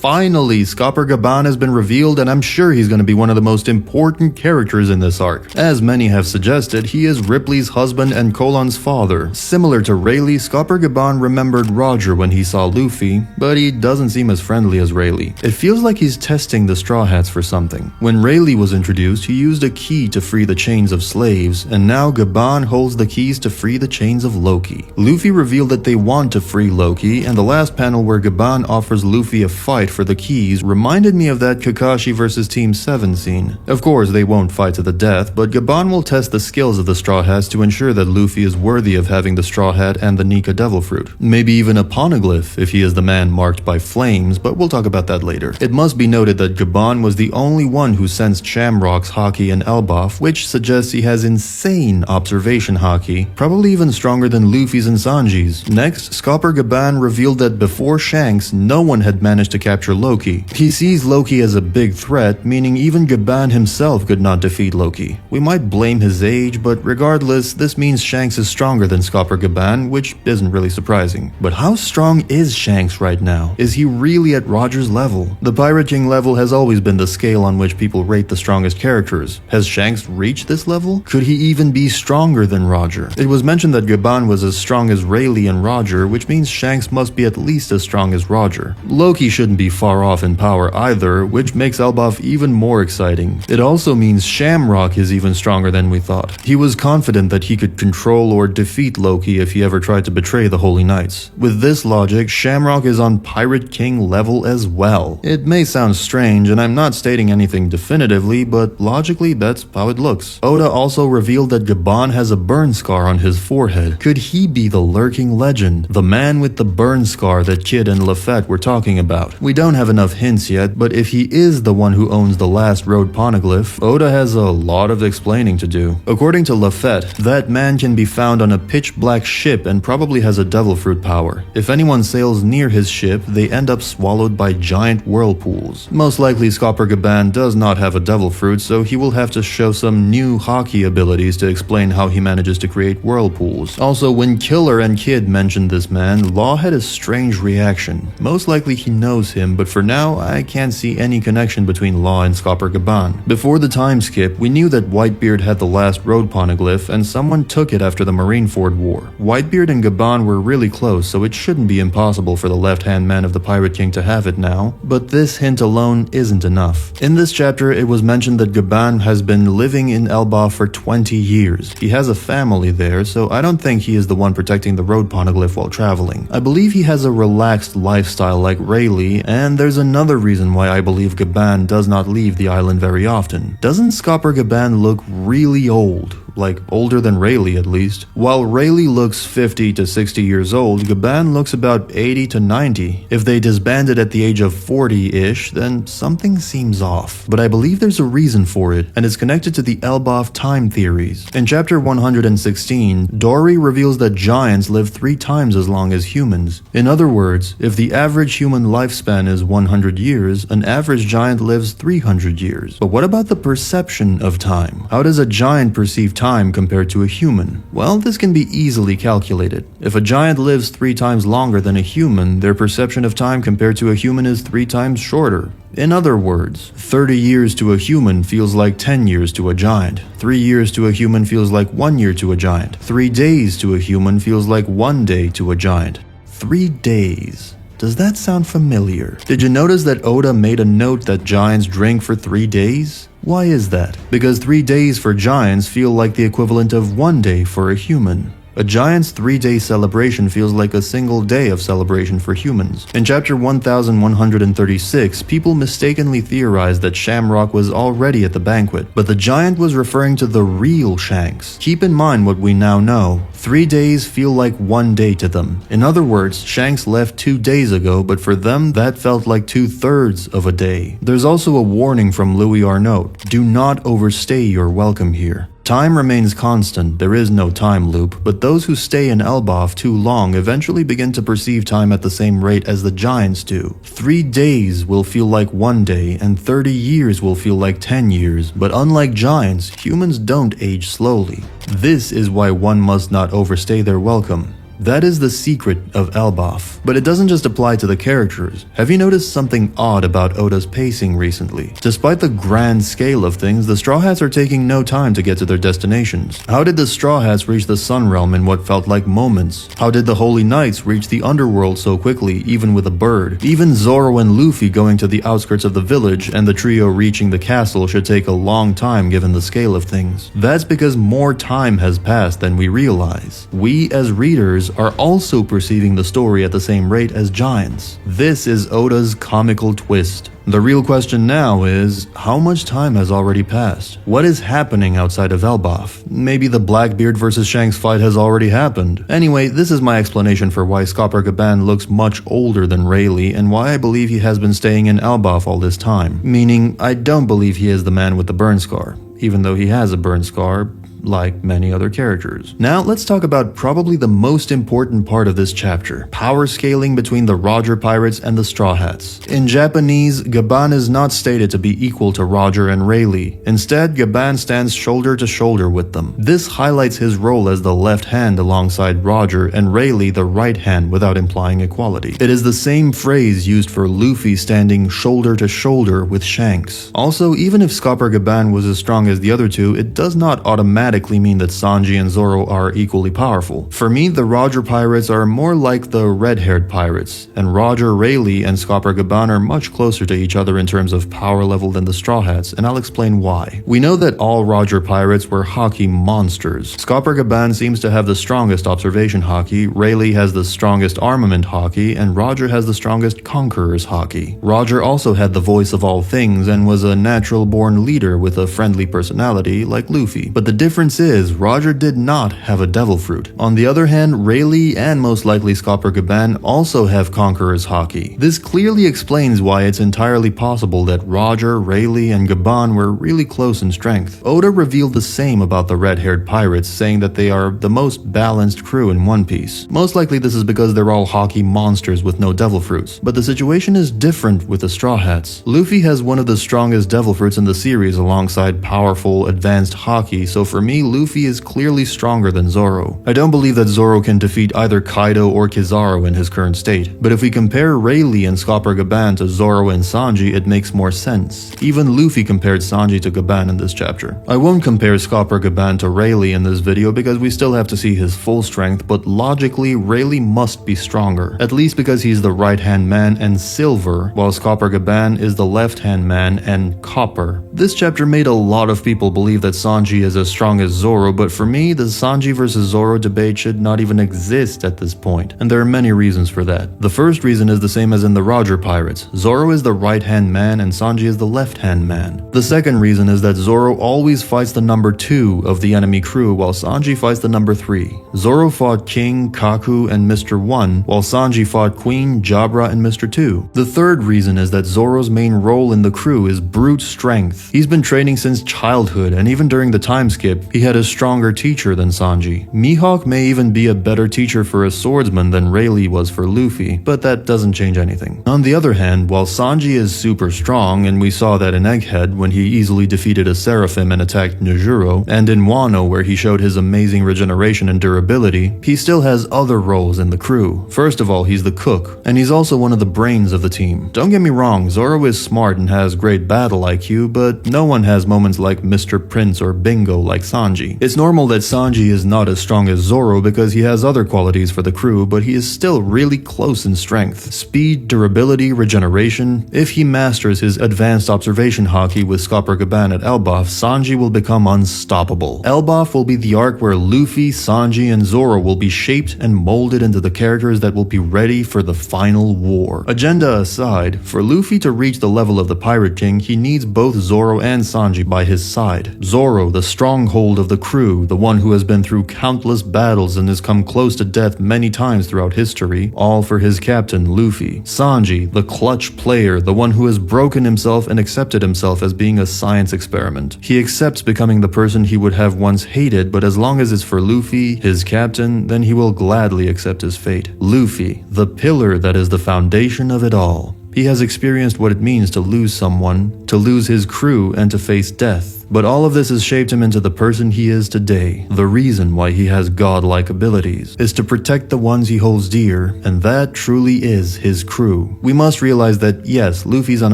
Finally, Scopper Gaban has been revealed, and I'm sure he's going to be one of the most important characters in this arc. As many have suggested, he is Ripley's husband and Colon's father. Similar to Rayleigh, Scopper Gaban remembered Roger when he saw Luffy, but he doesn't seem as friendly as Rayleigh. It feels like he's testing the Straw Hats for something. When Rayleigh was introduced, he used a key to free the chains of slaves, and now Gaban holds the keys to free the chains of Loki. Luffy revealed that they want to free Loki, and the last panel where Gaban offers Luffy a fight for the keys reminded me of that Kakashi vs Team 7 scene. Of course, they won't fight to the death, but Gaban will test the skills of the Straw Hats to ensure that Luffy is worthy of having the Straw Hat and the Nika Devil Fruit. Maybe even a poneglyph if he is the man marked by flames, but we'll talk about that later. It must be noted that Gaban was the only one who sensed Shamrock's haki and Elbaf, which suggests he has insane observation haki, probably even stronger than Luffy's and Sanji's. Next, Scopper Gaban revealed that before Shanks, no one had managed to capture Loki. He sees Loki as a big threat, meaning even Gaban himself could not defeat Loki. We might blame his age, but regardless, this means Shanks is stronger than Scopper Gaban, which isn't really surprising. But how strong is Shanks right now? Is he really at Roger's level? The Pirate King level has always been the scale on which people rate the strongest characters. Has Shanks reached this level? Could he even be stronger than Roger? It was mentioned that Gaban was as strong as Rayleigh and Roger, which means Shanks must be at least as strong as Roger. Loki shouldn't be far off in power either, which makes Elbaf even more exciting. It also means Shamrock is even stronger than we thought. He was confident that he could control or defeat Loki if he ever tried to betray the Holy Knights. With this logic, Shamrock is on Pirate King level as well. It may sound strange, and I'm not stating anything definitively, but logically that's how it looks. Oda also revealed that Gaban has a burn scar on his forehead. Could he be the lurking legend? The man with the burn scar that Kid and Lafette were talking about? We don't have enough hints yet, but if he is the one who owns the last road poneglyph, Oda has a lot of explaining to do. According to Lafette, that man can be found on a pitch-black ship and probably has a devil fruit power. If anyone sails near his ship, they end up swallowed by giant whirlpools. Most likely Scopper Gaban does not have a devil fruit, so he will have to show some new haki abilities to explain how he manages to create whirlpools. Also, when Killer and Kid mentioned this man, Law had a strange reaction. Most likely he knows him, but for now, I can't see any connection between Law and Scopper Gaban. Before the time skip, we knew that Whitebeard had the last road poneglyph, and someone took it after the Marineford War. Whitebeard and Gaban were really close, so it shouldn't be impossible for the left-hand man of the Pirate King to have it now, but this hint alone isn't enough. In this chapter, it was mentioned that Gaban has been living in Elbaf for 20 years. He has a family there, so I don't think he is the one protecting the road poneglyph while traveling. I believe he has a relaxed lifestyle like Rayleigh, and there's another reason why I believe Gaban does not leave the island very often. Doesn't Scopper Gaban look really old? Like older than Rayleigh at least. While Rayleigh looks 50 to 60 years old, Gaban looks about 80 to 90. If they disbanded at the age of 40-ish, then something seems off. But I believe there's a reason for it, and it's connected to the Elbaf time theories. In chapter 116, Dory reveals that giants live 3 times as long as humans. In other words, if the average human lifespan is 100 years, an average giant lives 300 years. But what about the perception of time? How does a giant perceive time compared to a human? Well, this can be easily calculated. If a giant lives 3 times longer than a human, their perception of time compared to a human is 3 times shorter. In other words, 30 years to a human feels like 10 years to a giant. 3 years to a human feels like 1 year to a giant. 3 days to a human feels like 1 day to a giant. 3 days. Does that sound familiar? Did you notice that Oda made a note that giants drink for 3 days? Why is that? Because 3 days for giants feel like the equivalent of 1 day for a human. A giant's 3-day celebration feels like a single day of celebration for humans. In chapter 1136, people mistakenly theorized that Shamrock was already at the banquet, but the giant was referring to the real Shanks. Keep in mind what we now know. 3 days feel like 1 day to them. In other words, Shanks left 2 days ago, but for them, that felt like 2/3 of a day. There's also a warning from Louis Arnault. Do not overstay your welcome here. Time remains constant, there is no time loop, but those who stay in Elbaf too long eventually begin to perceive time at the same rate as the giants do. 3 days will feel like 1 day, and 30 years will feel like 10 years, but unlike giants, humans don't age slowly. This is why one must not overstay their welcome. That is the secret of Elbaf. But it doesn't just apply to the characters. Have you noticed something odd about Oda's pacing recently? Despite the grand scale of things, the Straw Hats are taking no time to get to their destinations. How did the Straw Hats reach the Sun Realm in what felt like moments? How did the Holy Knights reach the underworld so quickly, even with a bird? Even Zoro and Luffy going to the outskirts of the village and the trio reaching the castle should take a long time given the scale of things. That's because more time has passed than we realize. We as readers are also perceiving the story at the same rate as giants. This is Oda's comical twist. The real question now is, how much time has already passed? What is happening outside of Elbaf? Maybe the Blackbeard versus Shanks fight has already happened. Anyway, this is my explanation for why Scopper Gaban looks much older than Rayleigh and why I believe he has been staying in Elbaf all this time. Meaning, I don't believe he is the man with the burn scar, even though he has a burn scar, like many other characters. Now let's talk about probably the most important part of this chapter, power scaling between the Roger Pirates and the Straw Hats. In Japanese, Gaban is not stated to be equal to Roger and Rayleigh. Instead, Gaban stands shoulder to shoulder with them. This highlights his role as the left hand alongside Roger and Rayleigh the right hand without implying equality. It is the same phrase used for Luffy standing shoulder to shoulder with Shanks. Also, even if Scopper Gaban was as strong as the other two, it does not automatically mean that Sanji and Zoro are equally powerful. For me, the Roger Pirates are more like the red-haired pirates, and Roger, Rayleigh, and Scopper Gaban are much closer to each other in terms of power level than the Straw Hats, and I'll explain why. We know that all Roger Pirates were Haki monsters. Scopper Gaban seems to have the strongest observation Haki, Rayleigh has the strongest armament Haki, and Roger has the strongest Conqueror's Haki. Roger also had the voice of all things and was a natural-born leader with a friendly personality like Luffy. But the difference is, Roger did not have a devil fruit. On the other hand, Rayleigh and most likely Scopper Gaban also have Conqueror's Haki. This clearly explains why it's entirely possible that Roger, Rayleigh, and Gaban were really close in strength. Oda revealed the same about the red-haired pirates, saying that they are the most balanced crew in One Piece. Most likely this is because they're all Haki monsters with no devil fruits. But the situation is different with the Straw Hats. Luffy has one of the strongest devil fruits in the series alongside powerful, advanced Haki, so for me, Luffy is clearly stronger than Zoro. I don't believe that Zoro can defeat either Kaido or Kizaru in his current state, but if we compare Rayleigh and Scopper Gaban to Zoro and Sanji, it makes more sense. Even Luffy compared Sanji to Gaban in this chapter. I won't compare Scopper Gaban to Rayleigh in this video because we still have to see his full strength, but logically, Rayleigh must be stronger, at least because he's the right-hand man and silver, while Scopper Gaban is the left-hand man and copper. This chapter made a lot of people believe that Sanji is as strong as Zoro, but for me, the Sanji versus Zoro debate should not even exist at this point, and there are many reasons for that. The first reason is the same as in the Roger Pirates. Zoro is the right-hand man and Sanji is the left-hand man. The second reason is that Zoro always fights the number 2 of the enemy crew while Sanji fights the number 3. Zoro fought King, Kaku, and Mr. 1, while Sanji fought Queen, Jabra, and Mr. 2. The third reason is that Zoro's main role in the crew is brute strength. He's been training since childhood, and even during the time skip, he had a stronger teacher than Sanji. Mihawk may even be a better teacher for a swordsman than Rayleigh was for Luffy, but that doesn't change anything. On the other hand, while Sanji is super strong, and we saw that in Egghead when he easily defeated a Seraphim and attacked Nejuro, and in Wano where he showed his amazing regeneration and durability, he still has other roles in the crew. First of all, he's the cook, and he's also one of the brains of the team. Don't get me wrong, Zoro is smart and has great battle IQ, but no one has moments like Mr. Prince or Bingo like Sanji. It's normal that Sanji is not as strong as Zoro because he has other qualities for the crew, but he is still really close in strength. Speed, durability, regeneration. If he masters his advanced observation Haki with Scopper Gaban at Elbaf, Sanji will become unstoppable. Elbaf will be the arc where Luffy, Sanji, and Zoro will be shaped and molded into the characters that will be ready for the final war. Agenda aside, for Luffy to reach the level of the Pirate King, he needs both Zoro and Sanji by his side. Zoro, the stronghold of the crew, the one who has been through countless battles and has come close to death many times throughout history, all for his captain, Luffy. Sanji, the clutch player, the one who has broken himself and accepted himself as being a science experiment. He accepts becoming the person he would have once hated, but as long as it's for Luffy, his captain, then he will gladly accept his fate. Luffy, the pillar that is the foundation of it all. He has experienced what it means to lose someone, to lose his crew, and to face death. But all of this has shaped him into the person he is today. The reason why he has godlike abilities is to protect the ones he holds dear, and that truly is his crew. We must realize that yes, Luffy's on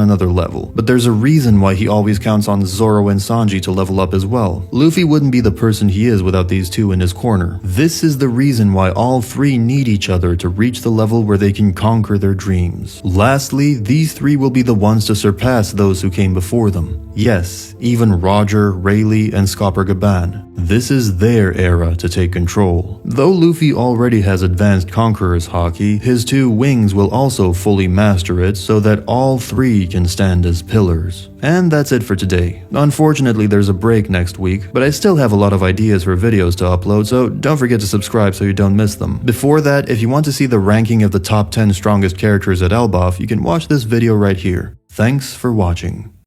another level, but there's a reason why he always counts on Zoro and Sanji to level up as well. Luffy wouldn't be the person he is without these two in his corner. This is the reason why all three need each other to reach the level where they can conquer their dreams. Lastly, these three will be the ones to surpass those who came before them. Yes, even Roger, Rayleigh, and Scopper Gaban. This is their era to take control. Though Luffy already has advanced Conqueror's Haki, his two wings will also fully master it so that all three can stand as pillars. And that's it for today. Unfortunately, there's a break next week, but I still have a lot of ideas for videos to upload, so don't forget to subscribe so you don't miss them. Before that, if you want to see the ranking of the top 10 strongest characters at Elbaf, you can watch this video right here. Thanks for watching.